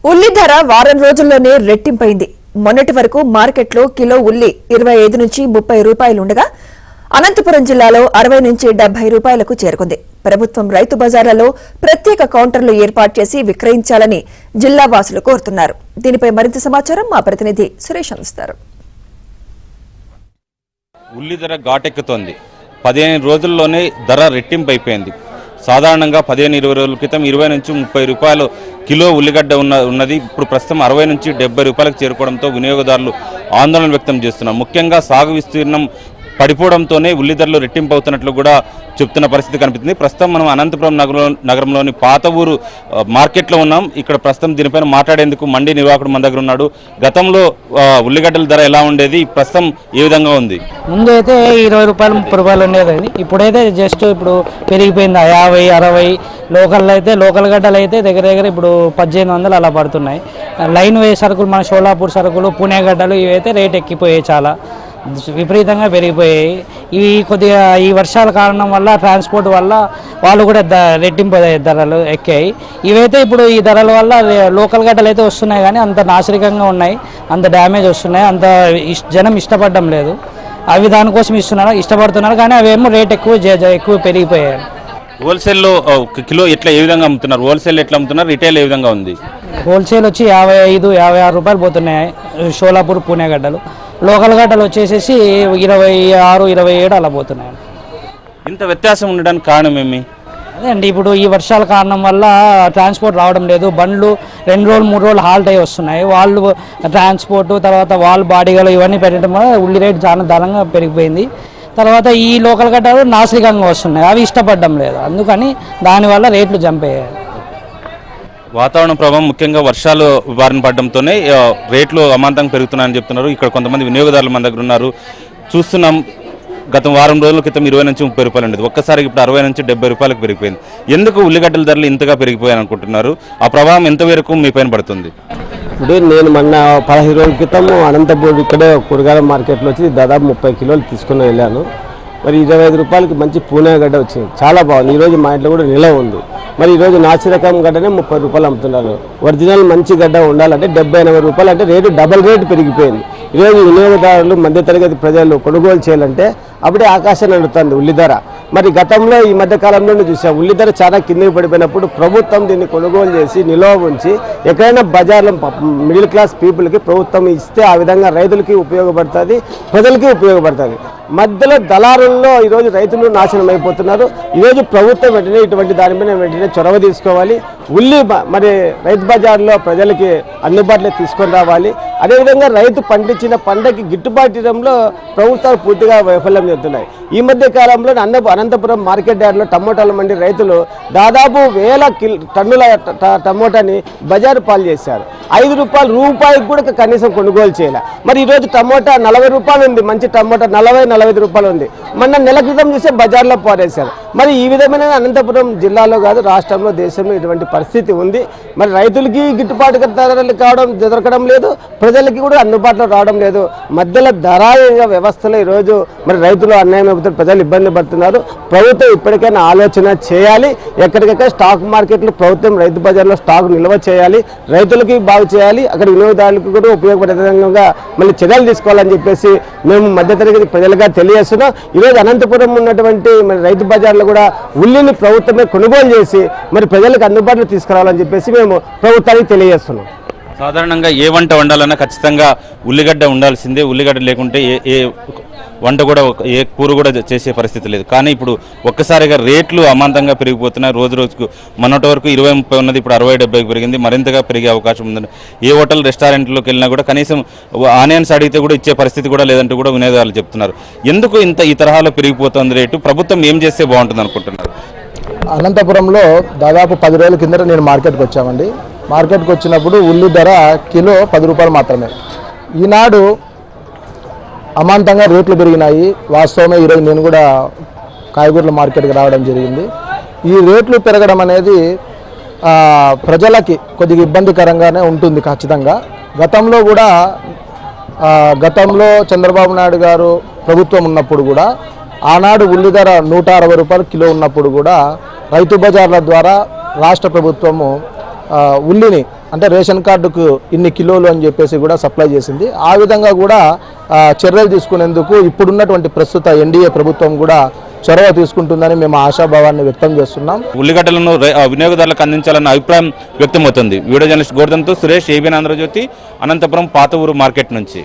ఉల్లి ధర వారం రోజుల్లోనే రెట్టింపైంది. మొన్నటి వరకు మార్కెట్లో కిలో ఉల్లి 25 నుంచి 30 రూపాయలు ఉండగా అనంతపురం జిల్లాలో 60 నుంచి 70 రూపాయలకు చేరుకుంది. ప్రభుత్వం రైతు బజార్లలో ప్రత్యేక కౌంటర్లు ఏర్పాటు చేసి విక్రయించాలని జిల్లా వాసులు కోరుతున్నారు. దీనిపై మరింత సమాచారం మా ప్రతినిధి సురేష్ అందిస్తారు. ఉల్లి ధర ఘాటెక్కుతోంది. 15 రోజుల్లోనే ధర రెట్టింపైపోయింది. సాధారణంగా 15-20 రోజుల క్రితం 20 నుంచి 30 రూపాయలు కిలో ఉల్లిగడ్డ ఉన్నది ఇప్పుడు ప్రస్తుతం 60 నుంచి 70 రూపాయలకు చేరుకోవడంతో వినియోగదారులు ఆందోళన వ్యక్తం చేస్తున్నారు. ముఖ్యంగా సాగు విస్తీర్ణం పడిపోవడంతోనే ఉల్లి ధరలు రెట్టింపు అవుతున్నట్లు కూడా చెప్తున్న పరిస్థితి కనిపిస్తుంది. ప్రస్తుతం మనం అనంతపురం నగరంలోని పాత ఊరు మార్కెట్లో ఉన్నాం. ఇక్కడ ప్రస్తుతం దీనిపైన మాట్లాడేందుకు మండీ నిర్వాహకుడు మన దగ్గర ఉన్నాడు. గతంలో ఉల్లిగడ్డల ధర ఎలా ఉండేది, ప్రస్తుతం ఏ విధంగా ఉంది? ముందు అయితే 20 రూపాయలు 30 రూపాయలు ఉండేది. ఇప్పుడైతే జస్ట్ ఇప్పుడు పెరిగిపోయింది 50, 60. లోకల్ గడ్డలు అయితే దగ్గర ఇప్పుడు 1800 అలా పడుతున్నాయి. లైన్ వే సరుకులు, మన షోలాపూర్ సరుకులు, పుణే గడ్డలు ఇవైతే రేట్ ఎక్కిపోయాయి, చాలా విపరీతంగా పెరిగిపోయాయి. ఇవి కొద్దిగా ఈ వర్షాల కారణం వల్ల, ట్రాన్స్పోర్ట్ వల్ల వాళ్ళు కూడా రెట్టింపు ధరలు ఎక్కాయి. ఇవైతే ఇప్పుడు ఈ ధరల వల్ల లోకల్ గడ్డలు అయితే వస్తున్నాయి కానీ అంత నాశరికంగా ఉన్నాయి, అంత డ్యామేజ్ వస్తున్నాయి, అంత జనం ఇష్టపడడం లేదు. అవి దానికోసం ఇష్టపడుతున్నారు కానీ అవేమో రేట్ ఎక్కువ పెరిగిపోయాయి. హోల్సేల్లో కిలో ఎట్లా ఏ విధంగా అమ్ముతున్నారు? హోల్సేల్ ఎట్లా అమ్ముతున్నారు, రిటైల్ ఏ విధంగా ఉంది? హోల్సేల్ వచ్చి 55, 56 రూపాయలు పోతున్నాయి షోలాపూర్ పుణే గడ్డలు. లోకల్ గడ్డలు వచ్చేసేసి 26, 27 అలా పోతున్నాయి. ఇంత వ్యత్యాసం ఉండడానికి కారణం ఏమి? అదే అండి, ఇప్పుడు ఈ వర్షాల కారణం వల్ల ట్రాన్స్పోర్ట్ రావడం లేదు. బండ్లు 2 రోజులు 3 రోజులు హాల్ట్ అయ్యి వస్తున్నాయి. వాళ్ళు ట్రాన్స్పోర్టు, తర్వాత వాళ్ళు బాడీలు ఇవన్నీ పెట్టడం వల్ల ఉల్లి రేటు చాలా ధనంగా పెరిగిపోయింది. తర్వాత ఈ లోకల్ గడ్డలు నాసికంగా వస్తున్నాయి, అవి ఇష్టపడడం లేదు. అందుకని దానివల్ల రేట్లు జంప్ అయ్యాయి. వాతావరణ ప్రభావం, ముఖ్యంగా వర్షాలు బారిన పడడంతోనే రేట్లు అమాంతంగా పెరుగుతున్నాయని చెప్తున్నారు. ఇక్కడ కొంతమంది వినియోగదారులు మన దగ్గర ఉన్నారు, చూస్తున్నాం. గత వారం రోజుల క్రితం 20 నుంచి 30 రూపాయలు ఉండేది, ఒక్కసారి ఇప్పుడు 60 నుంచి 70 రూపాయలకు పెరిగిపోయింది. ఎందుకు ఉల్లిగడ్డల ధరలు ఇంతగా పెరిగిపోయాయి అనుకుంటున్నారు? ఆ ప్రభావం ఎంతవరకు మీ పైన పడుతుంది? ఇప్పుడు నేను మొన్న 15 రోజుల క్రితం అనంతపూర్ ఇక్కడే కూరగాయల మార్కెట్లో వచ్చి దాదాపు 30 కిలోలు తీసుకుని వెళ్ళాను. మరి 25 రూపాయలకి మంచి పూణే గడ్డ వచ్చింది, చాలా బాగుంది. ఈరోజు మా ఇంట్లో కూడా నిలవ ఉంది. మరి ఈరోజు నాసిరకం గడ్డనే 30 రూపాయలు అమ్ముతున్నారు. ఒరిజినల్ మంచి గడ్డ ఉండాలంటే 70-80 రూపాయలు, అంటే రేటు డబల్ రేటు పెరిగిపోయింది. ఈరోజు వినియోగదారులు, మధ్యతరగతి ప్రజలు కొనుగోలు చేయాలంటే అప్పుడే ఆకాశాన్ని అందుతుంది ఉల్లి ధర. మరి గతంలో ఈ మధ్య కాలంలోనే చూసాం, ఉల్లి ధర చాలా కిందకి పడిపోయినప్పుడు ప్రభుత్వం దీన్ని కొనుగోలు చేసి నిల్వ ఉంచి ఎక్కడైనా బజార్లో మిడిల్ క్లాస్ పీపుల్కి ప్రభుత్వం ఇస్తే ఆ విధంగా రైతులకి ఉపయోగపడుతుంది, ప్రజలకి ఉపయోగపడుతుంది. మధ్యలో దళారుల్లో ఈరోజు రైతులు నాశనం అయిపోతున్నారు. ఈరోజు ప్రభుత్వం వెంటనే ఇటువంటి దానిపైన వెంటనే చొరవ తీసుకోవాలి. ఉల్లి మరి రైతు బజార్లో ప్రజలకి అందుబాటులో తీసుకొని రావాలి. అదేవిధంగా రైతు పండించిన పంటకి గిట్టుబాటు చేయడంలో ప్రభుత్వాలు పూర్తిగా వైఫల్యం చెందుతున్నాయి. ఈ మధ్య కాలంలో అనంతపురం మార్కెట్ యార్డ్లో టమోటాల మండి రైతులు దాదాపు 1000 టన్నుల టమోటాని బజారు పాలు చేశారు. 5 రూపాయలకు కూడా కనీసం కొనుగోలు చేయాలి. మరి ఈరోజు టమోటా 40 రూపాయలు ఉంది, మంచి టమోటా 40-45 రూపాయలు ఉంది. మొన్న నెల క్రితం చూస్తే బజార్లో పారేశారు. మరి ఈ విధమైన అనంతపురం జిల్లాలో కాదు, రాష్ట్రంలో, దేశంలో ఇటువంటి పరిస్థితి ఉంది. మరి రైతులకి గిట్టుబాటు ధరలు దొరకడం లేదు, ప్రజలకి కూడా అందుబాటులో రావడం లేదు. మధ్యలో ధరాయ వ్యవస్థలో ఈరోజు మరి రైతులు అన్యాయం అయిపోతున్నారు, ప్రజలు ఇబ్బంది పడుతున్నారు. ప్రభుత్వం ఇప్పటికైనా ఆలోచన చేయాలి. ఎక్కడికక్కడ స్టాక్ మార్కెట్లు ప్రభుత్వం రైతు బజార్లో స్టాక్ నిల్వ చేయాలి, రైతులకి బాగు చేయాలి, అక్కడ వినియోగదారులకు కూడా ఉపయోగపడే విధంగా మళ్ళీ చర్యలు తీసుకోవాలని చెప్పేసి మేము మధ్యతరగతి ప్రజలుగా తెలియజేస్తున్నాం. ఈరోజు అనంతపురం ఉన్నటువంటి మరి రైతు బజార్లో కూడా ఉల్లిని ప్రభుత్వమే కొనుగోలు చేసి మరి ప్రజలకు అందుబాటులో తీసుకురావాలని చెప్పేసి మేము ప్రభుత్వానికి తెలియజేస్తున్నాం. సాధారణంగా ఏ వంట వండాలన్నా ఖచ్చితంగా ఉల్లిగడ్డ ఉండాల్సిందే. ఉల్లిగడ్డ లేకుంటే ఏ వంట కూడా, ఏ కూర కూడా చేసే పరిస్థితి లేదు. కానీ ఇప్పుడు ఒక్కసారిగా రేట్లు అమాంతంగా పెరిగిపోతున్నాయి. రోజుకు మొన్నటి వరకు 20-30 ఉన్నది, ఇప్పుడు 60-70కి పెరిగింది. మరింతగా పెరిగే అవకాశం ఉంది. ఏ హోటల్ రెస్టారెంట్లోకి వెళ్ళినా కూడా కనీసం ఆనియన్స్ అడిగితే కూడా ఇచ్చే పరిస్థితి కూడా లేదంటూ కూడా వినియోగదారులు చెప్తున్నారు. ఎందుకు ఈ తరహాలో పెరిగిపోతుంది రేటు? ప్రభుత్వం ఏం చేస్తే బాగుంటుంది అనుకుంటున్నారు? అనంతపురంలో దాదాపు 10 రోజుల కిందట నేను మార్కెట్కి వచ్చామండి. మార్కెట్కి వచ్చినప్పుడు ఉల్లి ధర కిలో 10 రూపాయలు మాత్రమే. ఈనాడు అమాంతంగా రేట్లు పెరిగినాయి. వాస్తవమే, ఈరోజు నేను కూడా కాయగూరల మార్కెట్కి రావడం జరిగింది. ఈ రేట్లు పెరగడం అనేది ప్రజలకి కొద్దిగా ఇబ్బందికరంగానే ఉంటుంది ఖచ్చితంగా. గతంలో చంద్రబాబు నాయుడు గారు ప్రభుత్వం ఉన్నప్పుడు కూడా, ఆనాడు ఉల్లి ధర 160 రూపాయలు కిలో ఉన్నప్పుడు కూడా రైతు బజార్ల ద్వారా రాష్ట్ర ప్రభుత్వము ఉల్లిని అంటే రేషన్ కార్డుకు ఇన్ని కిలోలు అని చెప్పేసి కూడా సప్లై చేసింది. ఆ విధంగా కూడా చర్యలు తీసుకునేందుకు ఇప్పుడున్నటువంటి ప్రస్తుత ఎన్డీఏ ప్రభుత్వం కూడా చొరవ తీసుకుంటుందని మేము ఆశాభావాన్ని వ్యక్తం చేస్తున్నాం. ఉల్లిగడ్డలను వినియోగదారులకు అందించాలన్న అభిప్రాయం వ్యక్తమవుతుంది. వీడియో జర్నలిస్ట్ గోవర్ధన్తో సురేష్, ఏబీఎన్ ఆంధ్రజ్యోతి, అనంతపురం పాత ఊరు మార్కెట్ నుంచి.